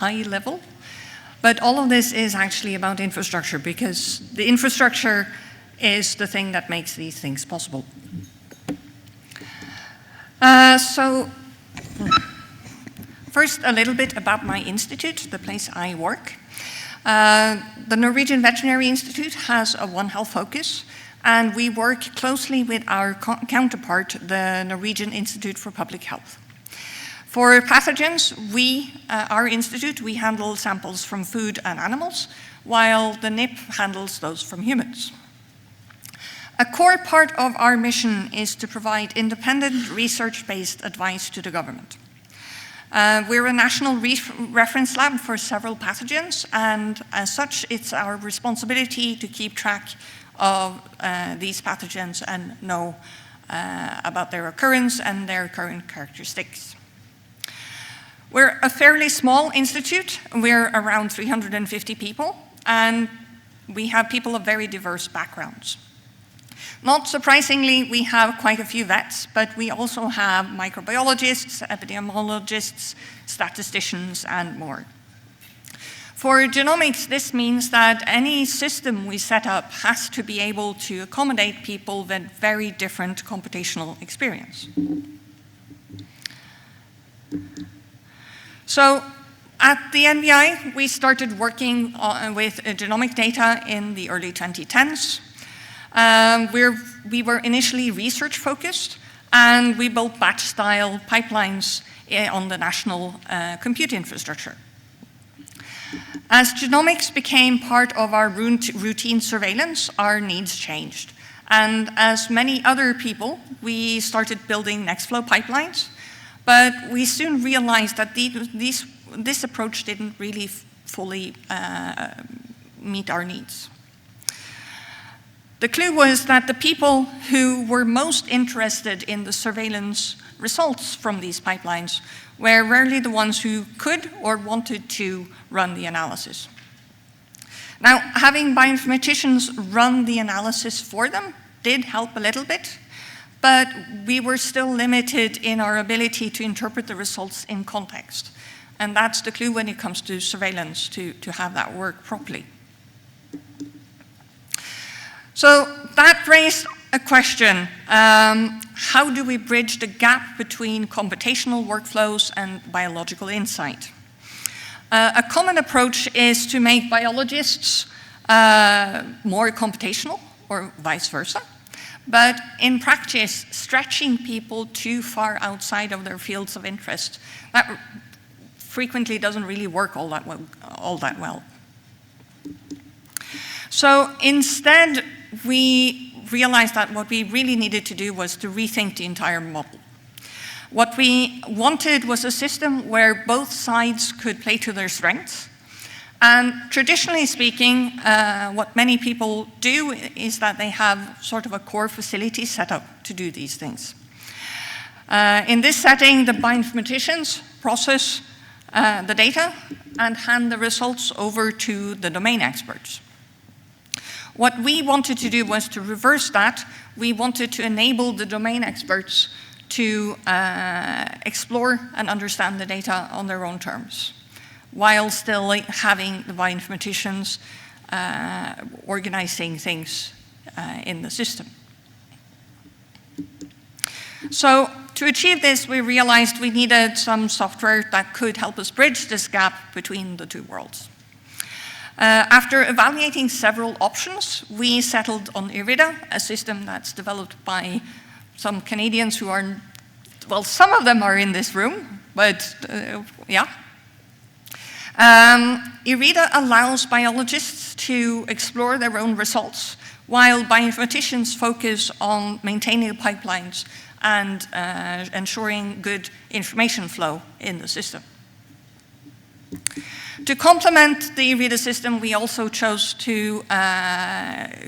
high level. But all of this is actually about infrastructure, because the infrastructure is the thing that makes these things possible. So first, a little bit about my institute, the place I work. The Norwegian Veterinary Institute has a One Health focus, and we work closely with our counterpart, the Norwegian Institute for Public Health. For pathogens, our institute, we handle samples from food and animals, while the NIP handles those from humans. A core part of our mission is to provide independent research-based advice to the government. We're a national reference lab for several pathogens, and as such, it's our responsibility to keep track of these pathogens and know about their occurrence and their current characteristics. We're a fairly small institute. We're around 350 people, and we have people of very diverse backgrounds. Not surprisingly, we have quite a few vets, but we also have microbiologists, epidemiologists, statisticians, and more. For genomics, this means that any system we set up has to be able to accommodate people with very different computational experience. So at the NVI, we started working with genomic data in the early 2010s. We were initially research-focused, and we built batch-style pipelines on the national compute infrastructure. As genomics became part of our routine surveillance, our needs changed. And as many other people, we started building Nextflow pipelines, but we soon realized that this approach didn't really fully meet our needs. The clue was that the people who were most interested in the surveillance results from these pipelines were rarely the ones who could or wanted to run the analysis. Now, having bioinformaticians run the analysis for them did help a little bit, but we were still limited in our ability to interpret the results in context. And that's the clue when it comes to surveillance, to have that work properly. So that raised a question. How do we bridge the gap between computational workflows and biological insight? A common approach is to make biologists more computational, or vice versa. But in practice, stretching people too far outside of their fields of interest, that frequently doesn't really work all that well. So instead, we realized that what we really needed to do was to rethink the entire model. What we wanted was a system where both sides could play to their strengths. And traditionally speaking, what many people do is that they have sort of a core facility set up to do these things. In this setting, the bioinformaticians process the data and hand the results over to the domain experts. What we wanted to do was to reverse that. We wanted to enable the domain experts to explore and understand the data on their own terms, while still having the bioinformaticians organizing things in the system. So to achieve this, we realized we needed some software that could help us bridge this gap between the two worlds. After evaluating several options, we settled on IRIDA, a system that's developed by some Canadians who are, well, some of them are in this room, but yeah. IRIDA allows biologists to explore their own results, while bioinformaticians focus on maintaining pipelines and ensuring good information flow in the system. To complement the IRIDA system, we also chose to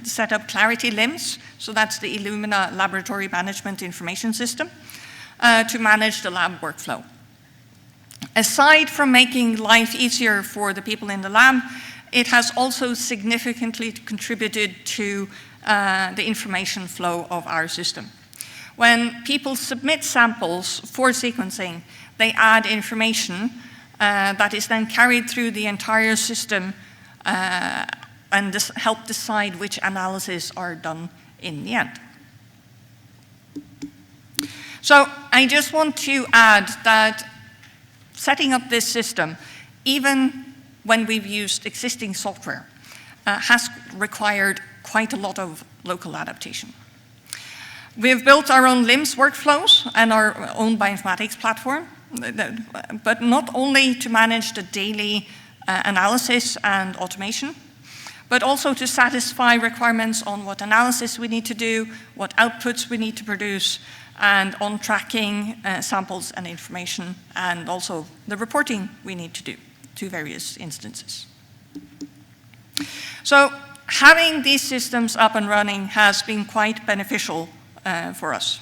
set up Clarity LIMS, so that's the Illumina Laboratory Management Information System, to manage the lab workflow. Aside from making life easier for the people in the lab, it has also significantly contributed to the information flow of our system. When people submit samples for sequencing, they add information that is then carried through the entire system and help decide which analyses are done in the end. So I just want to add that setting up this system, even when we've used existing software, has required quite a lot of local adaptation. We've built our own LIMS workflows and our own bioinformatics platform, but not only to manage the daily analysis and automation, but also to satisfy requirements on what analysis we need to do, what outputs we need to produce, and on tracking samples and information, and also the reporting we need to do to various instances. So having these systems up and running has been quite beneficial for us.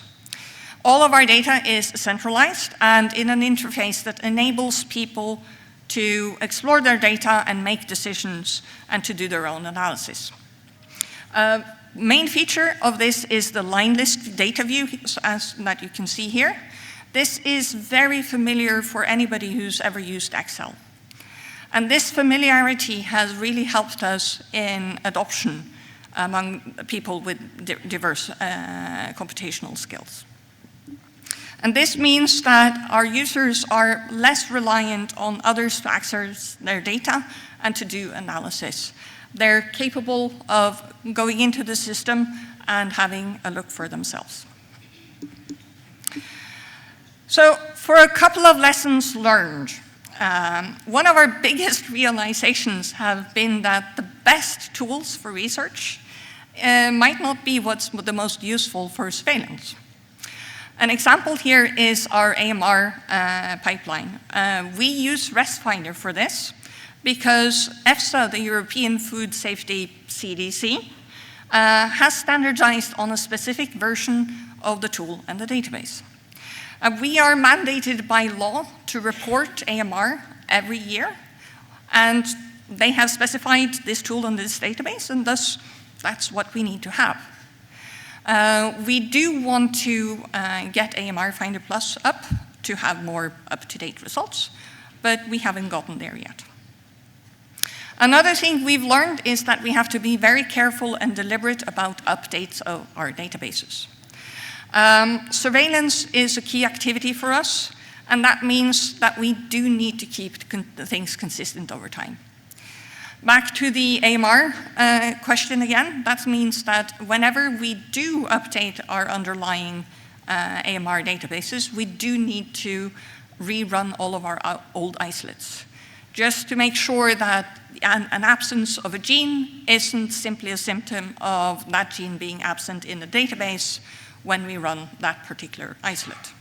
All of our data is centralized and in an interface that enables people to explore their data and make decisions and to do their own analysis. Main feature of this is the line list data view that you can see here. This is very familiar for anybody who's ever used Excel. And this familiarity has really helped us in adoption among people with diverse computational skills. And this means that our users are less reliant on others to access their data and to do analysis. They're capable of going into the system and having a look for themselves. So for a couple of lessons learned, one of our biggest realizations have been that the best tools for research might not be what's the most useful for surveillance. An example here is our AMR pipeline. We use RESTfinder for this because EFSA, the European Food Safety CDC, has standardized on a specific version of the tool and the database. We are mandated by law to report AMR every year, and they have specified this tool and this database, and thus that's what we need to have. We do want to get AMR Finder Plus up to have more up-to-date results, but we haven't gotten there yet. Another thing we've learned is that we have to be very careful and deliberate about updates of our databases. Surveillance is a key activity for us, and that means that we do need to keep things consistent over time. Back to the AMR question again, that means that whenever we do update our underlying AMR databases, we do need to rerun all of our old isolates, just to make sure that an absence of a gene isn't simply a symptom of that gene being absent in the database when we run that particular isolate.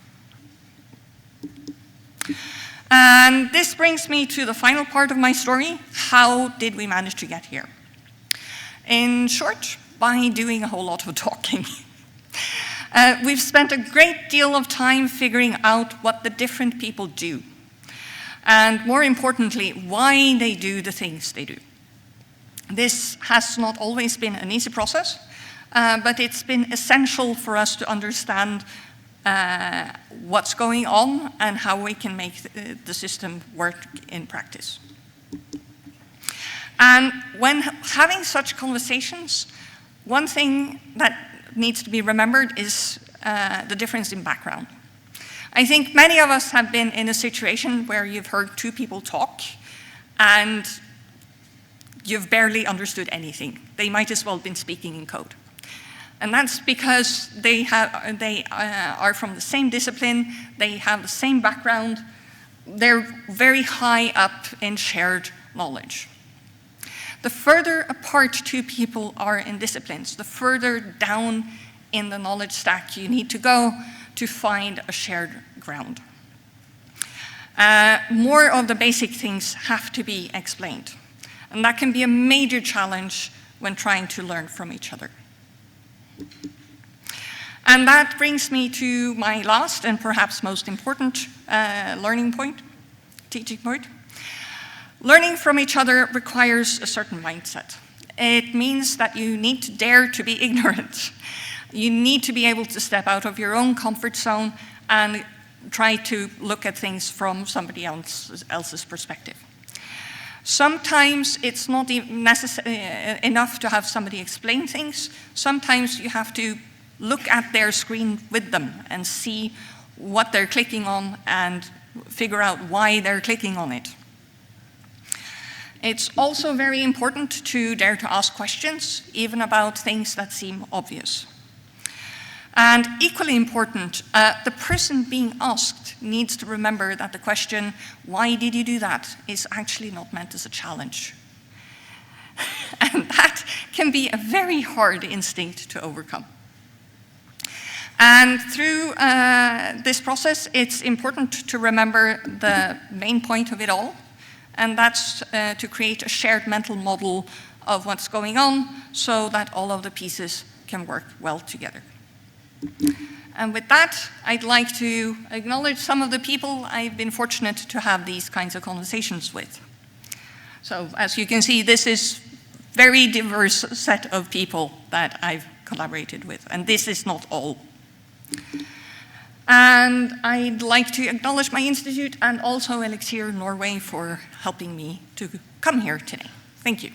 And this brings me to the final part of my story. How did we manage to get here? In short, by doing a whole lot of talking. We've spent a great deal of time figuring out what the different people do, and more importantly, why they do the things they do. This has not always been an easy process, but it's been essential for us to understand what's going on and how we can make the system work in practice. And when having such conversations, one thing that needs to be remembered is the difference in background. I think many of us have been in a situation where you've heard two people talk and you've barely understood anything. They might as well have been speaking in code. And that's because they are from the same discipline, they have the same background, they're very high up in shared knowledge. The further apart two people are in disciplines, the further down in the knowledge stack you need to go to find a shared ground. More of the basic things have to be explained. And that can be a major challenge when trying to learn from each other. And that brings me to my last and perhaps most important teaching point. Learning from each other requires a certain mindset. It means that you need to dare to be ignorant. You need to be able to step out of your own comfort zone and try to look at things from somebody else's perspective. Sometimes it's not even enough to have somebody explain things. Sometimes you have to look at their screen with them and see what they're clicking on and figure out why they're clicking on it. It's also very important to dare to ask questions, even about things that seem obvious. And equally important, the person being asked needs to remember that the question, why did you do that, is actually not meant as a challenge. And that can be a very hard instinct to overcome. And through this process, it's important to remember the main point of it all, and that's to create a shared mental model of what's going on so that all of the pieces can work well together. And with that, I'd like to acknowledge some of the people I've been fortunate to have these kinds of conversations with. So as you can see, this is a very diverse set of people that I've collaborated with, and this is not all. And I'd like to acknowledge my institute and also Elixir Norway for helping me to come here today. Thank you.